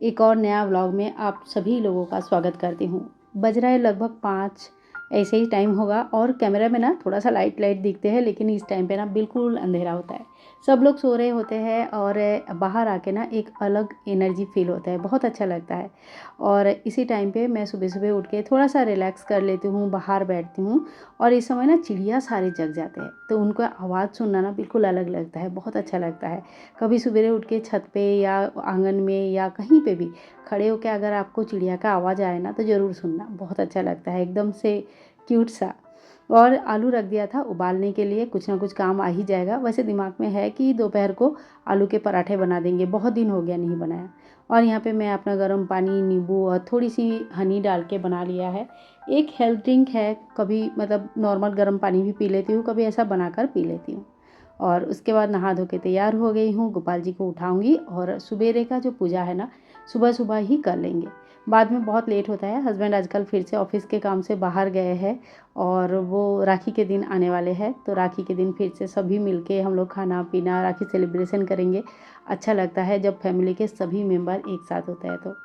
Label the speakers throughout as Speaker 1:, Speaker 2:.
Speaker 1: एक और नया व्लॉग में आप सभी लोगों का स्वागत करती हूँ। बज रहा है लगभग 5 ऐसे ही टाइम होगा और कैमरा में ना थोड़ा-सा लाइट दिखते हैं, लेकिन इस टाइम पे ना बिल्कुल अंधेरा होता है। सब लोग सो रहे होते हैं और बाहर आके ना एक अलग एनर्जी फ़ील होता है, बहुत अच्छा लगता है। और इसी टाइम पे मैं सुबह-सुबह उठ के थोड़ा-सा रिलैक्स कर लेती हूँ, बाहर बैठती हूँ और इस समय ना चिड़िया सारे जग जाते हैं, तो उनका आवाज़ सुनना ना बिल्कुल अलग लगता है, बहुत अच्छा लगता है। कभी सवेरे उठ के छत पे या आंगन में या कहीं पे भी खड़े होके अगर आपको चिड़िया का आवाज़ आए ना तो ज़रूर सुनना, बहुत अच्छा लगता है, एकदम से क्यूट सा। और आलू रख दिया था उबालने के लिए, कुछ ना कुछ काम आ ही जाएगा। वैसे दिमाग में है कि दोपहर को आलू के पराठे बना देंगे, बहुत दिन हो गया नहीं बनाया। और यहाँ पे मैं अपना गर्म पानी, नींबू और थोड़ी-सी हनी डाल के बना लिया है। एक हेल्थ ड्रिंक है, कभी मतलब नॉर्मल गर्म पानी भी पी लेती हूँ, कभी ऐसा बनाकर पी लेती हूँ। और उसके बाद नहा धो के तैयार हो गई हूँ, गोपाल जी को उठाऊँगी और सुबेरे का जो पूजा है ना, सुबह-सुबह ही कर लेंगे। बाद में बहुत लेट होता है, हस्बैंड आजकल फिर से ऑफ़िस के काम से बाहर गए हैं और वो राखी के दिन आने वाले हैं, तो राखी के दिन फिर से सभी मिलके हम लोग खाना-पीना, राखी सेलिब्रेशन करेंगे। अच्छा लगता है जब फैमिली के सभी मेंबर एक साथ होते हैं तो।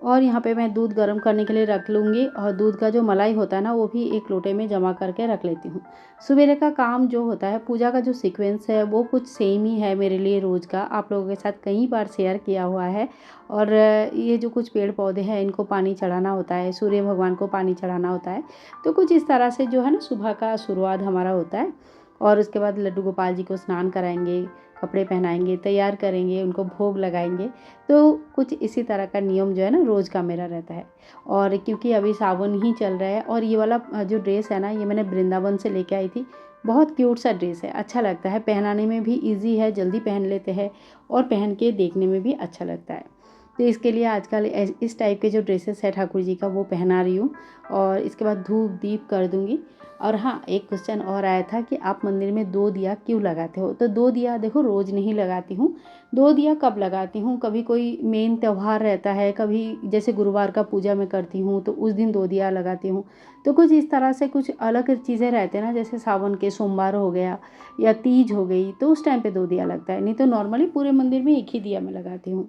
Speaker 1: और यहाँ पे मैं दूध गर्म करने के लिए रख लूँगी और दूध का जो मलाई होता है ना, वो भी एक लोटे में जमा करके रख लेती हूँ। सवेरे का काम जो होता है, पूजा का जो सीक्वेंस है, वो कुछ सेम ही है मेरे लिए रोज़ का। आप लोगों के साथ कई बार शेयर किया हुआ है और ये जो कुछ पेड़-पौधे हैं, इनको पानी चढ़ाना होता है, सूर्य भगवान को पानी चढ़ाना होता है। तो कुछ इस तरह से जो है ना, सुबह का शुरुआत हमारा होता है और उसके बाद लड्डू गोपाल जी को स्नान कराएँगे, कपड़े पहनाएँगे, तैयार करेंगे, उनको भोग लगाएँगे। तो कुछ इसी तरह का नियम जो है ना रोज़ का मेरा रहता है। और क्योंकि अभी सावन ही चल रहा है और ये वाला जो ड्रेस है ना, ये मैंने वृंदावन से लेके आई थी। बहुत क्यूट सा ड्रेस है, अच्छा लगता है, पहनाने में भी ईज़ी है, जल्दी पहन लेते हैं और पहन के देखने में भी अच्छा लगता है। तो इसके लिए आजकल इस टाइप के जो ड्रेसेस है ठाकुर जी का, वो पहना रही हूँ और इसके बाद धूप दीप कर दूँगी। और हाँ, एक क्वेश्चन और आया था कि आप मंदिर में 2 दिया क्यों लगाते हो? तो 2 दिया देखो रोज़ नहीं लगाती हूँ। 2 दिया कब लगाती हूँ, कभी कोई मेन त्योहार रहता है, कभी जैसे गुरुवार का पूजा मैं करती हूँ तो उस दिन 2 दिया लगाती हूँ। तो कुछ इस तरह से कुछ अलग चीज़ें रहते हैं ना, जैसे सावन के सोमवार हो गया या तीज हो गई, तो उस टाइम पे 2 दिया लगता है, नहीं तो नॉर्मली पूरे मंदिर में 1 ही दिया मैं लगाती हूँ।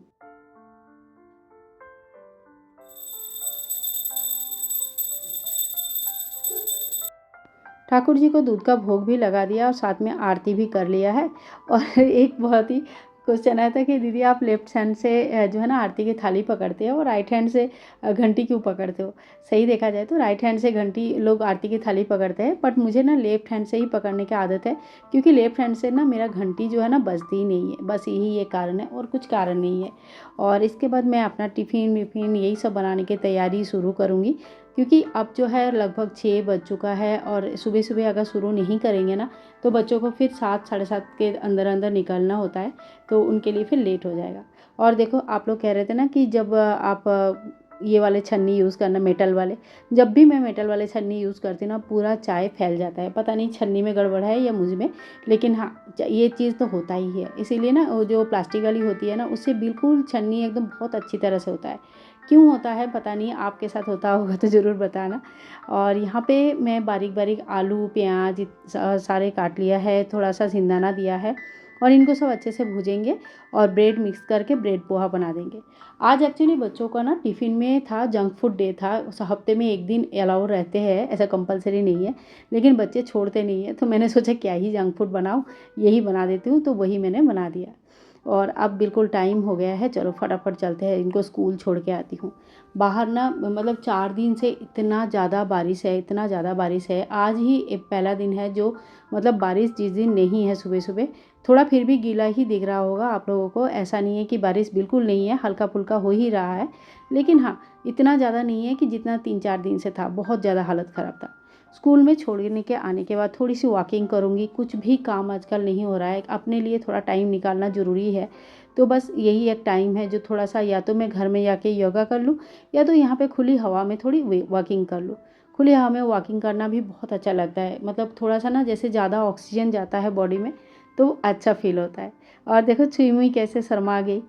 Speaker 1: ठाकुर जी को दूध का भोग भी लगा दिया और साथ में आरती भी कर लिया है। और एक बहुत ही क्वेश्चन आया था कि दीदी आप लेफ्ट हैंड से जो है ना आरती की थाली पकड़ते हो और राइट हैंड से घंटी क्यों पकड़ते हो? सही देखा जाए तो राइट हैंड से घंटी लोग आरती की थाली पकड़ते हैं, बट मुझे ना लेफ्ट हैंड से ही पकड़ने की आदत है, क्योंकि लेफ्ट हैंड से ना मेरा घंटी जो है ना बजती ही नहीं है। बस यही एक कारण है और कुछ कारण नहीं है। और इसके बाद मैं अपना टिफ़िन-विफ़िन यही सब बनाने की तैयारी शुरू करूँगी, क्योंकि अब जो है लगभग 6 बज चुका है और सुबह-सुबह अगर शुरू नहीं करेंगे ना, तो बच्चों को फिर 7 साढ़े 7 के अंदर-अंदर निकलना होता है, तो उनके लिए फिर लेट हो जाएगा। और देखो आप लोग कह रहे थे ना कि जब आप ये वाले छन्नी यूज़ करना मेटल वाले, जब भी मैं मेटल वाले छन्नी यूज़ करती हूँ ना, पूरा चाय फैल जाता है। पता नहीं छन्नी में गड़बड़ है या मुझ में, लेकिन हाँ, ये चीज़ तो होता ही है। इसीलिए ना वो जो प्लास्टिक वाली होती है ना, उससे बिल्कुल छन्नी एकदम बहुत अच्छी तरह से होता है। क्यों होता है पता नहीं, आपके साथ होता होगा तो ज़रूर बताना। और यहाँ पे मैं बारीक-बारीक आलू, प्याज़ सारे काट लिया है, थोड़ा-सा सिंदाना दिया है और इनको सब अच्छे से भूजेंगे और ब्रेड मिक्स करके ब्रेड पोहा बना देंगे। आज एक्चुअली बच्चों का ना टिफ़िन में था, जंक फूड डे था, हफ्ते में 1 दिन अलाउ रहते हैं, ऐसा कंपल्सरी नहीं है, लेकिन बच्चे छोड़ते नहीं हैं, तो मैंने सोचा क्या ही जंक फूड बनाऊँ, यही बना देती हूँ, तो वही मैंने बना दिया। और अब बिल्कुल टाइम हो गया है, चलो फटाफट चलते हैं, इनको स्कूल छोड़ के आती हूँ। बाहर ना मतलब 4 दिन से इतना ज़्यादा बारिश है, इतना ज़्यादा बारिश है। आज ही पहला दिन है जो मतलब बारिश जिस दिन नहीं है सुबह-सुबह, थोड़ा फिर भी गीला ही दिख रहा होगा आप लोगों को। ऐसा नहीं है कि बारिश बिल्कुल नहीं है, हल्का-फुल्का हो ही रहा है। लेकिन हाँ, इतना ज़्यादा नहीं है कि जितना 3-4 दिन से था, बहुत ज़्यादा हालत ख़राब था। स्कूल में छोड़ने के आने के बाद थोड़ी-सी वॉकिंग करूँगी, कुछ भी काम आजकल नहीं हो रहा है, अपने लिए थोड़ा टाइम निकालना ज़रूरी है। तो बस यही एक टाइम है जो थोड़ा-सा या तो मैं घर में जाके योगा कर लूँ या तो यहाँ पे खुली हवा में थोड़ी वे वॉकिंग कर लूँ। खुली हवा में वॉकिंग करना भी बहुत अच्छा लगता है, मतलब थोड़ा-सा ना जैसे ज़्यादा ऑक्सीजन जाता है बॉडी में, तो अच्छा फ़ील होता है। और देखो छुई मुई कैसे शर्मा गई।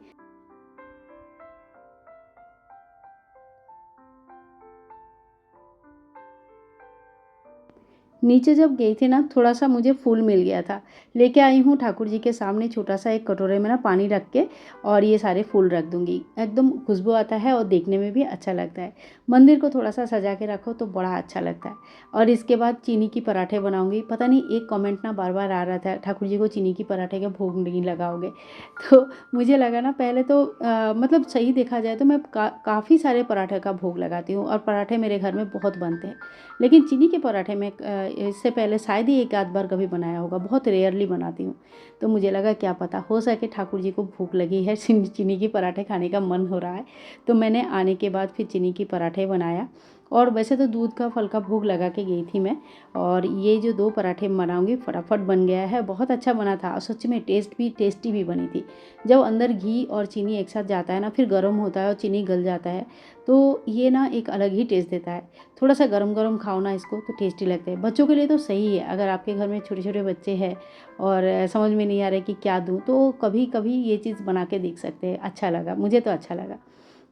Speaker 1: नीचे जब गई थी ना, थोड़ा सा मुझे फूल मिल गया था। लेके आई हूँ ठाकुर जी के सामने, छोटा सा एक कटोरे में ना पानी रख के, और ये सारे फूल रख दूँगी। एकदम खुशबू आता है और देखने में भी अच्छा लगता है। मंदिर को थोड़ा सा सजा के रखो तो बड़ा अच्छा लगता है। और इसके बाद चीनी की पराठे बनाऊँगी। पता नहीं एक कमेंट ना बार बार आ रहा था, ठाकुर जी को चीनी की पराठे का भोग नहीं लगाओगे। तो मुझे लगा ना, पहले तो मतलब सही देखा जाए तो मैं काफ़ी सारे पराठे का भोग लगाती हूँ, और पराठे मेरे घर में बहुत बनते हैं। लेकिन चीनी के पराठे में इससे पहले शायद ही एक आध बार कभी बनाया होगा, बहुत रेयरली बनाती हूँ। तो मुझे लगा क्या पता हो सके ठाकुर जी को भूख लगी है, चीनी की पराठे खाने का मन हो रहा है। तो मैंने आने के बाद फिर चीनी की पराठे बनाया। और वैसे तो दूध का फल का भोग लगा के गई थी मैं। और ये जो 2 पराठे बनाऊंगी, फटाफट बन गया है, बहुत अच्छा बना था, और सच में टेस्टी भी बनी थी। जब अंदर घी और चीनी एक साथ जाता है ना, फिर गर्म होता है और चीनी गल जाता है, तो ये ना एक अलग ही टेस्ट देता है। थोड़ा सा गरम गरम खाओ ना इसको तो टेस्टी लगता है। बच्चों के लिए तो सही है, अगर आपके घर में छोटे छोटे बच्चे हैं और समझ में नहीं आ रहा कि क्या दूँ, तो कभी कभी ये चीज़ बना के देख सकते हैं। अच्छा लगा, मुझे तो अच्छा लगा।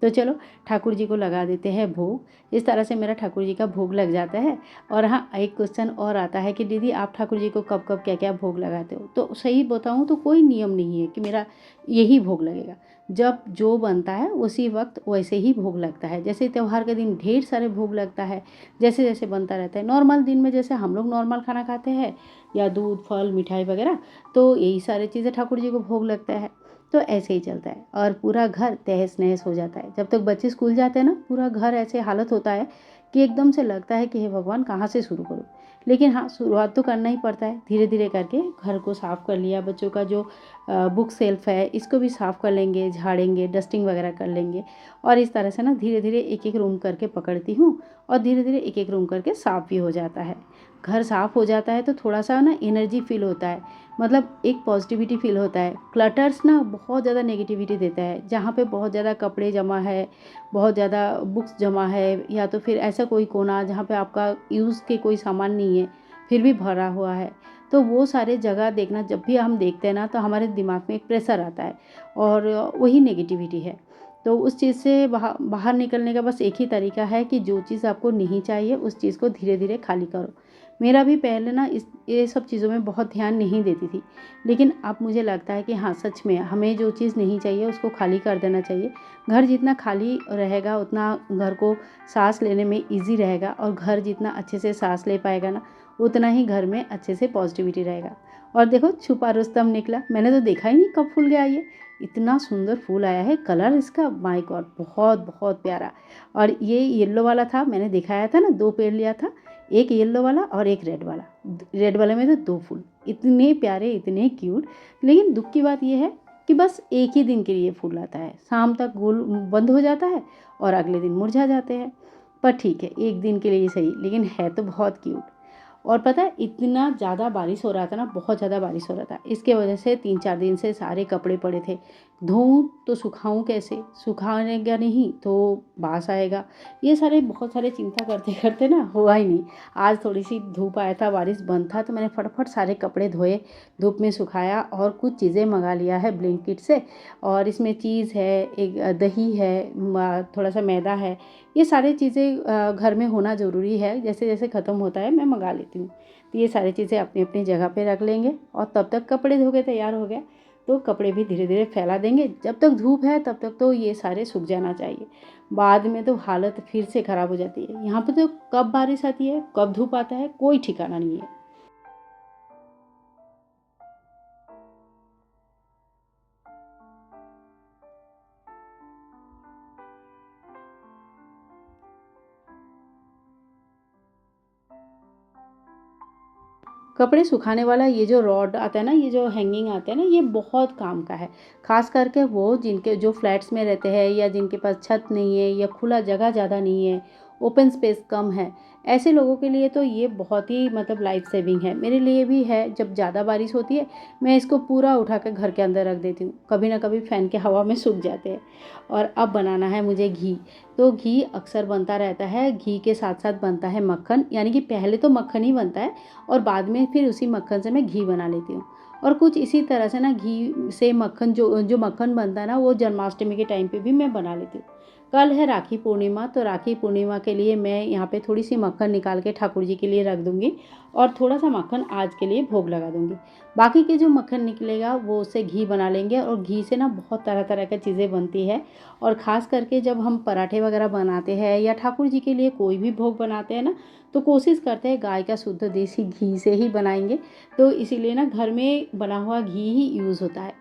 Speaker 1: तो चलो ठाकुर जी को लगा देते हैं भोग। इस तरह से मेरा ठाकुर जी का भोग लग जाता है। और हाँ, एक क्वेश्चन और आता है कि दीदी आप ठाकुर जी को कब कब क्या क्या भोग लगाते हो? तो सही बताऊँ तो कोई नियम नहीं है कि मेरा यही भोग लगेगा। जब जो बनता है उसी वक्त वैसे ही भोग लगता है। जैसे त्योहार के दिन ढेर सारे भोग लगता है, जैसे जैसे बनता रहता है। नॉर्मल दिन में जैसे हम लोग नॉर्मल खाना खाते हैं, या दूध फल मिठाई वगैरह, तो यही सारी चीज़ें ठाकुर जी को भोग लगता है। तो ऐसे ही चलता है, और पूरा घर तहस नहस हो जाता है। जब तक बच्चे स्कूल जाते हैं ना, पूरा घर ऐसे हालत होता है कि एकदम से लगता है कि हे भगवान, कहाँ से शुरू करूँ। लेकिन हाँ, शुरुआत तो करना ही पड़ता है। धीरे धीरे करके घर को साफ़ कर लिया, बच्चों का जो बुक सेल्फ है इसको भी साफ़ कर लेंगे, झाड़ेंगे, डस्टिंग वगैरह कर लेंगे। और इस तरह से ना धीरे धीरे एक एक रूम करके पकड़ती हूँ, और धीरे धीरे एक एक रूम करके साफ़ भी हो जाता है। घर साफ़ हो जाता है तो थोड़ा सा ना एनर्जी फील होता है, मतलब एक पॉजिटिविटी फील होता है। क्लटर्स ना बहुत ज़्यादा नेगेटिविटी देता है। जहाँ पे बहुत ज़्यादा कपड़े जमा है, बहुत ज़्यादा बुक्स जमा है, या तो फिर ऐसा कोई कोना जहाँ पे आपका यूज़ के कोई सामान नहीं है फिर भी भरा हुआ है, तो वो सारे जगह देखना, जब भी हम देखते हैं ना, तो हमारे दिमाग में एक प्रेशर आता है, और वही नेगेटिविटी है। तो उस चीज़ से बाहर निकलने का बस एक ही तरीका है कि जो चीज़ आपको नहीं चाहिए उस चीज़ को धीरे धीरे खाली करो। मेरा भी पहले ना ये सब चीज़ों में बहुत ध्यान नहीं देती थी, लेकिन अब मुझे लगता है कि हाँ, सच में हमें जो चीज़ नहीं चाहिए उसको खाली कर देना चाहिए। घर जितना खाली रहेगा उतना घर को सांस लेने में ईजी रहेगा, और घर जितना अच्छे से सांस ले पाएगा ना, उतना ही घर में अच्छे से पॉजिटिविटी रहेगा। और देखो, छुपा रुस्तम निकला, मैंने तो देखा ही नहीं कब फूल गया ये। इतना सुंदर फूल आया है, कलर इसका माय गॉड, बहुत बहुत प्यारा। और ये येलो वाला था, मैंने दिखाया था ना, 2 पेड़ लिया था, एक येलो वाला और एक रेड वाला। रेड वाले में तो 2 फूल, इतने प्यारे, इतने क्यूट। लेकिन दुख की बात ये है कि बस एक ही दिन के लिए फूल आता है, शाम तक फूल बंद हो जाता है और अगले दिन मुरझा जाते हैं। पर ठीक है, एक दिन के लिए सही, लेकिन है तो बहुत क्यूट। और पता है, इतना ज़्यादा बारिश हो रहा था ना, बहुत ज़्यादा बारिश हो रहा था, इसके वजह से 3-4 दिन से सारे कपड़े पड़े थे। धोऊँ तो सुखाऊँ कैसे? सुखाएगा नहीं तो बास आएगा। ये सारे बहुत सारे चिंता करते करते ना हुआ ही नहीं। आज थोड़ी सी धूप आया था, बारिश बंद था, तो मैंने फटाफट सारे कपड़े धोए, धूप में सुखाया, और कुछ चीज़ें मंगा लिया है ब्लिंकिट से। और इसमें चीज़ है, एक दही है, थोड़ा सा मैदा है। ये सारी चीज़ें घर में होना ज़रूरी है, जैसे जैसे ख़त्म होता है मैं मंगा लेती हूँ। तो ये सारी चीज़ें अपनी अपनी जगह पे रख लेंगे, और तब तक कपड़े धो के तैयार हो गया। तो कपड़े भी धीरे धीरे फैला देंगे, जब तक धूप है तब तक तो ये सारे सूख जाना चाहिए। बाद में तो हालत फिर से ख़राब हो जाती है। यहाँ पे तो कब बारिश आती है, कब धूप आता है, कोई ठिकाना नहीं है। कपड़े सुखाने वाला ये जो रॉड आता है ना, ये जो हैंगिंग आता है ना, ये बहुत काम का है। ख़ास करके वो जिनके जो फ्लैट्स में रहते हैं, या जिनके पास छत नहीं है, या खुला जगह ज़्यादा नहीं है, ओपन स्पेस कम है, ऐसे लोगों के लिए तो ये बहुत ही मतलब लाइफ सेविंग है। मेरे लिए भी है। जब ज़्यादा बारिश होती है, मैं इसको पूरा उठा कर घर के अंदर रख देती हूँ, कभी ना कभी फ़ैन के हवा में सूख जाते हैं। और अब बनाना है मुझे घी। तो घी अक्सर बनता रहता है, घी के साथ साथ बनता है मक्खन, यानी कि पहले तो मक्खन ही बनता है, और बाद में फिर उसी मक्खन से मैं घी बना लेती हूँ। और कुछ इसी तरह से ना, घी से मक्खन जो जो मक्खन बनता है ना, वो जन्माष्टमी के टाइम पे भी मैं बना लेती हूँ। कल है राखी पूर्णिमा, तो राखी पूर्णिमा के लिए मैं यहाँ पे थोड़ी सी मक्खन निकाल के ठाकुर जी के लिए रख दूँगी और थोड़ा सा मक्खन आज के लिए भोग लगा दूँगी। बाकी के जो मक्खन निकलेगा वो उससे घी बना लेंगे, और घी से ना बहुत तरह तरह की चीज़ें बनती है। और ख़ास करके जब हम पराठे वगैरह बनाते हैं या ठाकुर जी के लिए कोई भी भोग बनाते हैं ना, तो कोशिश करते हैं गाय का शुद्ध देसी घी से ही बनाएंगे। तो इसीलिए ना घर में बना हुआ घी ही यूज़ होता है।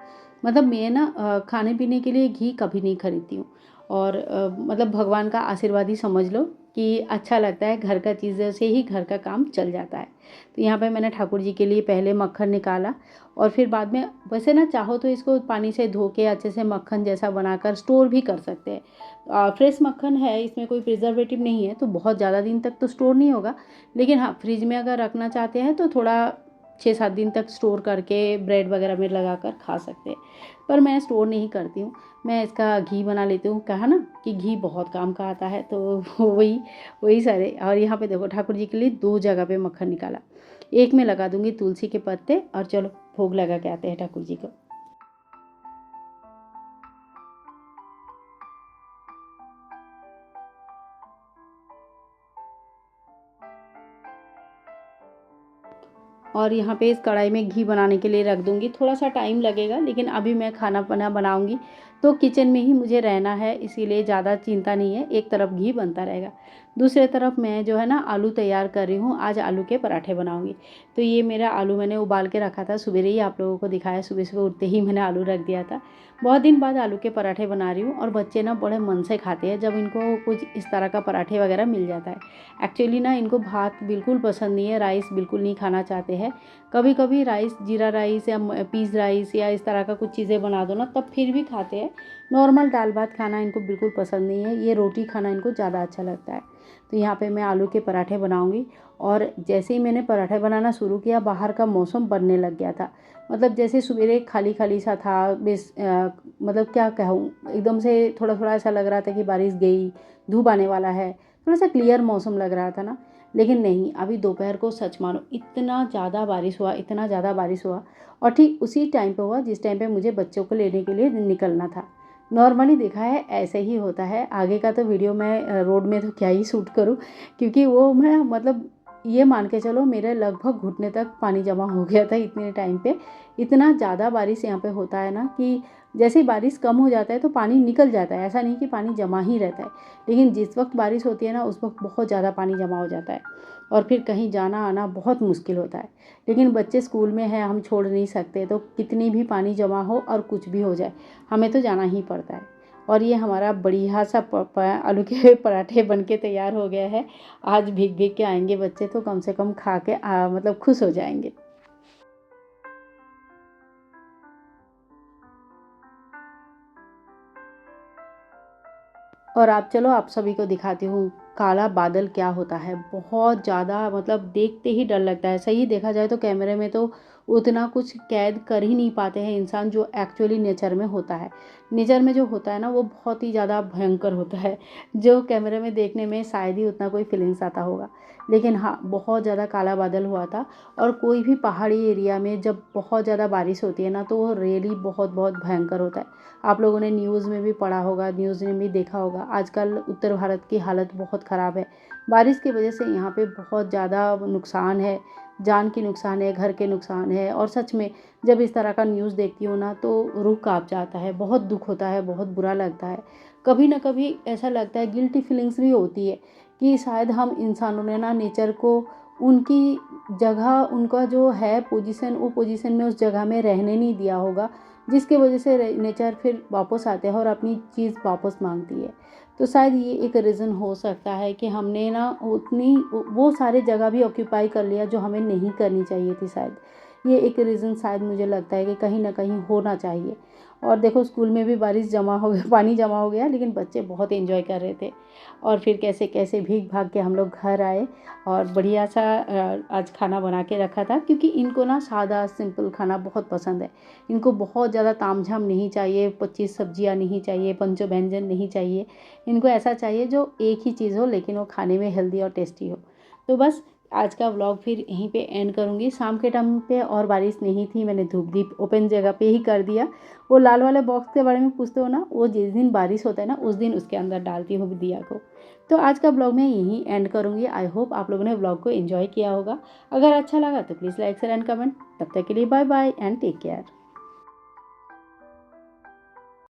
Speaker 1: मतलब मैं ना खाने पीने के लिए घी कभी नहीं खरीदती हूँ। और मतलब भगवान का आशीर्वाद ही समझ लो कि अच्छा लगता है, घर का चीज़ों से ही घर का काम चल जाता है। तो यहाँ पे मैंने ठाकुर जी के लिए पहले मक्खन निकाला, और फिर बाद में वैसे ना चाहो तो इसको पानी से धो के अच्छे से मक्खन जैसा बनाकर स्टोर भी कर सकते हैं। फ्रेश मक्खन है, इसमें कोई प्रिजर्वेटिव नहीं है, तो बहुत ज़्यादा दिन तक तो स्टोर नहीं होगा। लेकिन हाँ, फ्रिज में अगर रखना चाहते हैं तो थोड़ा 6-7 दिन तक स्टोर करके ब्रेड वगैरह में लगाकर खा सकते हैं। पर मैं स्टोर नहीं करती हूँ, मैं इसका घी बना लेती हूँ। कहा ना कि घी बहुत काम का आता है, तो वही वही सारे। और यहाँ पे देखो ठाकुर जी के लिए 2 जगह पे मक्खन निकाला। एक में लगा दूँगी तुलसी के पत्ते, और चलो भोग लगा के आते हैं ठाकुर जी को। और यहाँ पे इस कढ़ाई में घी बनाने के लिए रख दूँगी। थोड़ा सा टाइम लगेगा, लेकिन अभी मैं खाना वाना बनाऊँगी तो किचन में ही मुझे रहना है, इसीलिए ज़्यादा चिंता नहीं है। एक तरफ घी बनता रहेगा, दूसरे तरफ मैं जो है ना आलू तैयार कर रही हूँ। आज आलू के पराठे बनाऊँगी। तो ये मेरा आलू मैंने उबाल के रखा था, सवेरे ही आप लोगों को दिखाया। सुबह-सुबह उठते ही मैंने आलू रख दिया था। बहुत दिन बाद आलू के पराठे बना रही हूँ, और बच्चे ना बड़े मन से खाते हैं जब इनको कुछ इस तरह का पराठे वगैरह मिल जाता है। एक्चुअली ना इनको भात बिल्कुल पसंद नहीं है, राइस बिल्कुल नहीं खाना चाहते हैं। कभी कभी राइस, जीरा राइस या पीस राइस या इस तरह का कुछ चीज़ें बना दो ना, तब फिर भी खाते हैं। नॉर्मल दाल भात खाना इनको बिल्कुल पसंद नहीं है, ये रोटी खाना इनको ज़्यादा अच्छा लगता है। तो यहाँ पे मैं आलू के पराठे बनाऊँगी। और जैसे ही मैंने पराठे बनाना शुरू किया, बाहर का मौसम बनने लग गया था। मतलब जैसे सवेरे खाली खाली सा था, मतलब क्या कहूँ, एकदम से थोड़ा थोड़ा ऐसा लग रहा था कि बारिश गई, धूप आने वाला है, थोड़ा सा क्लियर मौसम लग रहा था ना। लेकिन नहीं, अभी दोपहर को सच मानो इतना ज़्यादा बारिश हुआ, इतना ज़्यादा बारिश हुआ। और ठीक उसी टाइम पे हुआ जिस टाइम पे मुझे बच्चों को लेने के लिए निकलना था। नॉर्मली देखा है ऐसे ही होता है। आगे का तो वीडियो मैं रोड में तो क्या ही शूट करूँ, क्योंकि वो मैं मतलब ये मान के चलो मेरे लगभग घुटने तक पानी जमा हो गया था इतने टाइम पे। इतना ज़्यादा बारिश यहाँ पे होता है ना कि जैसे ही बारिश कम हो जाता है तो पानी निकल जाता है, ऐसा नहीं कि पानी जमा ही रहता है। लेकिन जिस वक्त बारिश होती है ना, उस वक्त बहुत ज़्यादा पानी जमा हो जाता है, और फिर कहीं जाना आना बहुत मुश्किल होता है। लेकिन बच्चे स्कूल में हैं, हम छोड़ नहीं सकते, तो कितनी भी पानी जमा हो और कुछ भी हो जाए, हमें तो जाना ही पड़ता है। और ये हमारा बढ़िया सा आलू के पराठे बन के तैयार हो गया है। आज भीग भीग के आएंगे बच्चे, तो कम से कम खा के मतलब खुश हो जाएंगे। और आप चलो आप सभी को दिखाती हूँ काला बादल क्या होता है। बहुत ज़्यादा मतलब देखते ही डर लगता है। सही देखा जाए तो कैमरे में तो उतना कुछ कैद कर ही नहीं पाते हैं इंसान, जो एक्चुअली नेचर में होता है। नेचर में जो होता है ना, वो बहुत ही ज़्यादा भयंकर होता है, जो कैमरे में देखने में शायद ही उतना कोई फीलिंग्स आता होगा। लेकिन हाँ, बहुत ज़्यादा काला बादल हुआ था। और कोई भी पहाड़ी एरिया में जब बहुत ज़्यादा बारिश होती है ना, तो वो रियली बहुत बहुत भयंकर होता है। आप लोगों ने न्यूज़ में भी पढ़ा होगा, न्यूज़ में भी देखा होगा, आजकल उत्तर भारत की हालत बहुत ख़राब है। बारिश की वजह से यहाँ पे बहुत ज़्यादा नुकसान है, जान की नुकसान है, घर के नुकसान है। और सच में जब इस तरह का न्यूज़ देखती हूँ ना, तो रूह काँप जाता है, बहुत दुख होता है, बहुत बुरा लगता है। कभी ना कभी ऐसा लगता है, गिल्टी फीलिंग्स भी होती है कि शायद हम इंसानों ने ना नेचर को उनकी जगह, उनका जो है पोजीशन, वो पोजीशन में उस जगह में रहने नहीं दिया होगा, जिसकी वजह से नेचर फिर वापस आते हैं और अपनी चीज़ वापस मांगती है। तो शायद ये एक रीज़न हो सकता है कि हमने ना उतनी वो सारे जगह भी ऑक्यूपाई कर लिया जो हमें नहीं करनी चाहिए थी। शायद ये एक रीज़न शायद मुझे लगता है कि कहीं ना कहीं होना चाहिए। और देखो स्कूल में भी बारिश जमा हो गया, पानी जमा हो गया, लेकिन बच्चे बहुत एंजॉय कर रहे थे। और फिर कैसे कैसे भीग भाग के हम लोग घर आए, और बढ़िया सा आज खाना बना के रखा था, क्योंकि इनको ना सादा सिंपल खाना बहुत पसंद है। इनको बहुत ज़्यादा तामझाम नहीं चाहिए, 25 सब्जियाँ नहीं चाहिए, पंचो व्यंजन नहीं चाहिए। इनको ऐसा चाहिए जो एक ही चीज़ हो, लेकिन वो खाने में हेल्दी और टेस्टी हो। तो बस आज का व्लॉग फिर यहीं पे एंड करूँगी। शाम के टाइम पे और बारिश नहीं थी, मैंने धूप दीप ओपन जगह पे ही कर दिया। वो लाल वाले बॉक्स के बारे में पूछते हो ना, वो जिस दिन बारिश होता है ना उस दिन उसके अंदर डालती हूँ दिया को। तो आज का ब्लॉग मैं यहीं एंड करूँगी। आई होप आप लोगों ने ब्लॉग को एंजॉय किया होगा। अगर अच्छा लगा तो please like share and comment. तब तक के लिए bye bye and take care.